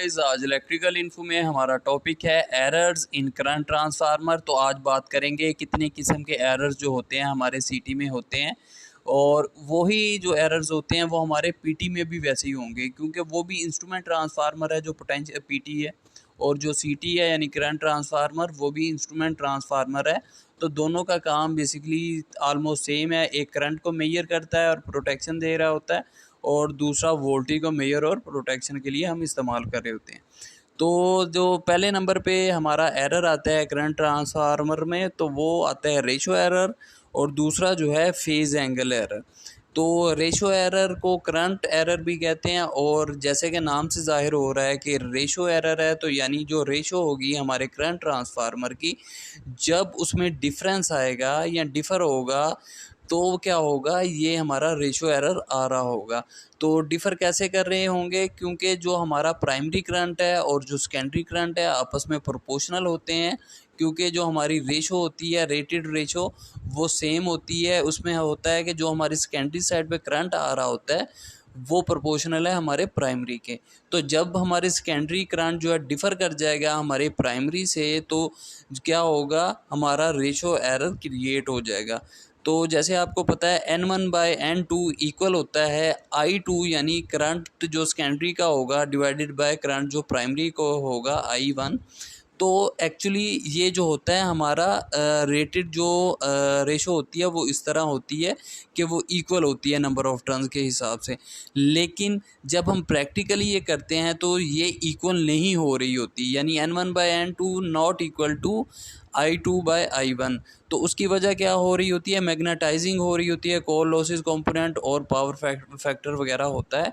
Guys, आज electrical info में हमारा टॉपिक है एरर्स इन करंट ट्रांसफार्मर। तो आज बात करेंगे कितने किस्म के एरर्स जो होते हैं हमारे सीटी में होते हैं, और वही जो एरर्स होते हैं वो हमारे पीटी में भी वैसे ही होंगे, क्योंकि वो भी इंस्ट्रूमेंट ट्रांसफार्मर है जो पोटेंशियल पीटी है, और जो सीटी है यानी करंट ट्रांसफार्मर वो भी इंस्ट्रूमेंट ट्रांसफार्मर है। तो दोनों का काम बेसिकली आलमोस्ट सेम है। एक करंट को मेजर करता है और प्रोटेक्शन दे रहा होता है, और दूसरा वोल्टेज को मेजर और प्रोटेक्शन के लिए हम इस्तेमाल कर रहे होते हैं। तो जो पहले नंबर पे हमारा एरर आता है करंट ट्रांसफार्मर में, तो वो आता है रेशो एरर, और दूसरा जो है फेज़ एंगल एरर। तो रेशो एरर को करंट एरर भी कहते हैं, और जैसे कि नाम से ज़ाहिर हो रहा है कि रेशो एरर है, तो यानी जो रेशो होगी हमारे करंट ट्रांसफार्मर की, जब उसमें डिफरेंस आएगा या डिफ़र होगा तो क्या होगा, ये हमारा रेशो एरर आ रहा होगा। तो डिफ़र कैसे कर रहे होंगे, क्योंकि जो हमारा प्राइमरी करंट है और जो सेकेंडरी करंट है आपस में प्रोपोर्शनल होते हैं, क्योंकि जो हमारी रेशो होती है रेटेड रेशो वो सेम होती है। उसमें होता है कि जो हमारी सेकेंडरी साइड पे करंट आ रहा होता है वो प्रोपोर्शनल है हमारे प्राइमरी के। तो जब हमारे सेकेंडरी करंट जो है डिफ़र कर जाएगा हमारे प्राइमरी से, तो क्या होगा, हमारा रेशो एरर क्रिएट हो जाएगा। तो जैसे आपको पता है N1/N2 इक्वल होता है I2, यानी करंट जो सेकेंडरी का होगा डिवाइडेड बाय करंट जो प्राइमरी को होगा I1। तो एक्चुअली ये जो होता है हमारा रेटेड जो रेशो होती है वो इस तरह होती है कि वो इक्वल होती है नंबर ऑफ़ टर्न्स के हिसाब से। लेकिन जब हम प्रैक्टिकली ये करते हैं तो ये इक्वल नहीं हो रही होती, यानी N1/N2 not equal to I2/I1। तो उसकी वजह क्या हो रही होती है, मैग्नेटाइजिंग हो रही होती है, कोर लॉसेस कंपोनेंट और पावर फैक्टर वगैरह होता है।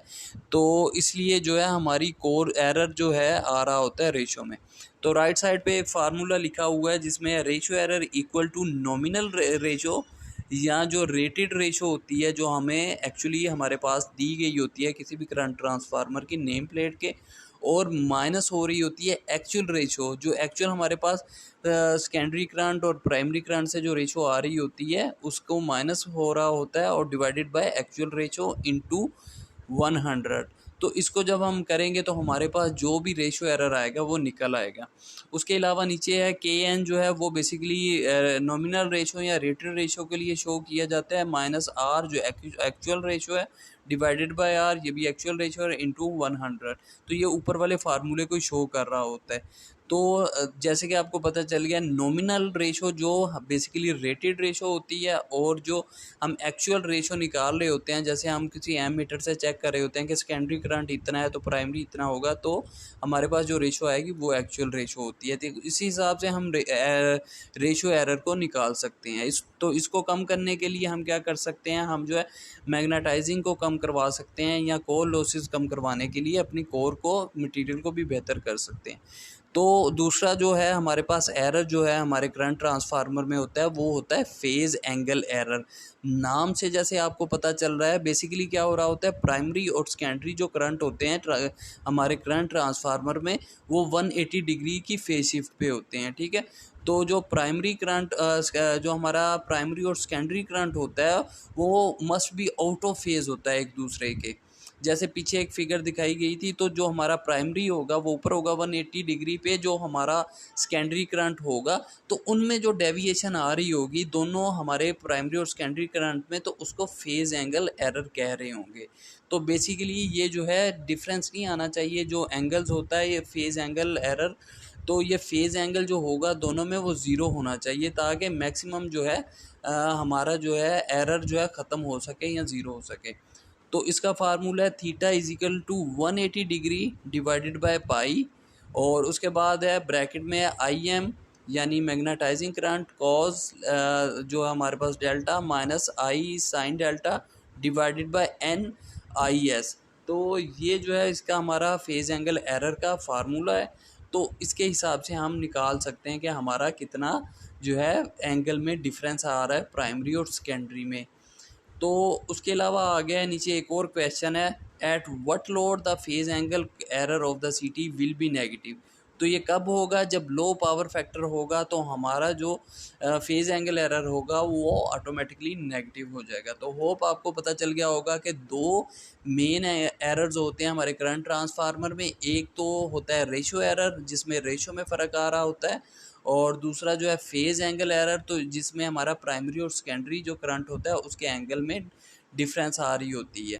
तो इसलिए जो है हमारी कोर एरर जो है आ रहा होता है रेशो में। तो राइट साइड पे एक फार्मूला लिखा हुआ है जिसमें ratio error equal to nominal ratio, या जो रेटेड रेशो होती है जो हमें एक्चुअली हमारे पास दी गई होती है किसी भी करंट ट्रांसफार्मर की नेम प्लेट के, और माइनस हो रही होती है एक्चुअल रेशो, जो एक्चुअल हमारे पास सेकेंडरी करंट और प्राइमरी करंट से जो रेशो आ रही होती है उसको माइनस हो रहा होता है, और divided by actual ratio into 100। तो इसको जब हम करेंगे तो हमारे पास जो भी रेशो एरर आएगा वो निकल आएगा। उसके अलावा नीचे है KN, जो है वो बेसिकली नॉमिनल रेशो या रेटेड रेशो के लिए शो किया जाता है, माइनस R जो एक्चुअल रेशो है डिवाइडेड बाय R, ये भी एक्चुअल रेशो है, इंटू 100। तो ये ऊपर वाले फार्मूले को शो कर रहा होता है। तो जैसे कि आपको पता चल गया, नॉमिनल रेशो जो बेसिकली रेटेड रेशो होती है, और जो हम एक्चुअल रेशो निकाल रहे होते हैं, जैसे हम किसी एमीटर से चेक कर रहे होते हैं कि सेकेंडरी करंट इतना है तो प्राइमरी इतना होगा, तो हमारे पास जो रेशो आएगी वो एक्चुअल रेशो होती है। तो इसी हिसाब से हम रेशो एरर को निकाल सकते हैं। तो इसको कम करने के लिए हम क्या कर सकते हैं, हम जो है मैग्नेटाइजिंग को कम करवा सकते हैं, या कोर लॉसेस कम करवाने के लिए अपनी कोर को मटेरियल को भी बेहतर कर सकते हैं। तो दूसरा जो है हमारे पास एरर जो है हमारे करंट ट्रांसफार्मर में होता है वो होता है फेज़ एंगल एरर। नाम से जैसे आपको पता चल रहा है, बेसिकली क्या हो रहा होता है, प्राइमरी और सेकेंडरी जो करंट होते हैं हमारे करंट ट्रांसफार्मर में, वो 180 डिग्री की फेज शिफ्ट पे होते हैं, ठीक है। तो जो प्राइमरी करंट जो हमारा प्राइमरी और सेकेंडरी करंट होता है वो must be out of phase होता है एक दूसरे के। जैसे पीछे एक फिगर दिखाई गई थी, तो जो हमारा प्राइमरी होगा वो ऊपर होगा 180 डिग्री पे, जो हमारा सेकेंडरी करंट होगा तो उनमें जो डेविएशन आ रही होगी दोनों हमारे प्राइमरी और सेकेंडरी करंट में, तो उसको फेज़ एंगल एरर कह रहे होंगे। तो बेसिकली ये जो है डिफरेंस नहीं आना चाहिए, जो एंगल्स होता है ये फेज़ एंगल एरर, तो ये फेज़ एंगल जो होगा दोनों में वो ज़ीरो होना चाहिए, ताकि मैक्सिमम जो है हमारा जो है एरर जो है ख़त्म हो सके या ज़ीरो हो सके। तो इसका फार्मूला है theta is equal to 180 degree divided by pi, और उसके बाद है ब्रैकेट में आई एम यानी मैग्नेटाइजिंग करंट कॉज जो हमारे पास delta minus I sine delta divided by N I S. तो ये जो है इसका हमारा फेज़ एंगल एरर का फार्मूला है। तो इसके हिसाब से हम निकाल सकते हैं कि हमारा कितना जो है एंगल में डिफरेंस आ रहा है प्राइमरी और सेकेंडरी में। तो उसके अलावा आगे है नीचे एक और क्वेश्चन है, at what load the phase angle error of the सीटी विल बी नेगेटिव। तो ये कब होगा, जब लो पावर फैक्टर होगा तो हमारा जो फेज़ एंगल एरर होगा वो ऑटोमेटिकली नेगेटिव हो जाएगा। तो होप आपको पता चल गया होगा कि दो मेन एरर्स होते हैं हमारे करंट ट्रांसफार्मर में। एक तो होता है रेशो एरर, जिसमें रेशो में फ़र्क आ रहा होता है, और दूसरा जो है फेज़ एंगल एरर, तो जिसमें हमारा प्राइमरी और सेकेंडरी जो करंट होता है उसके एंगल में डिफरेंस आ रही होती है।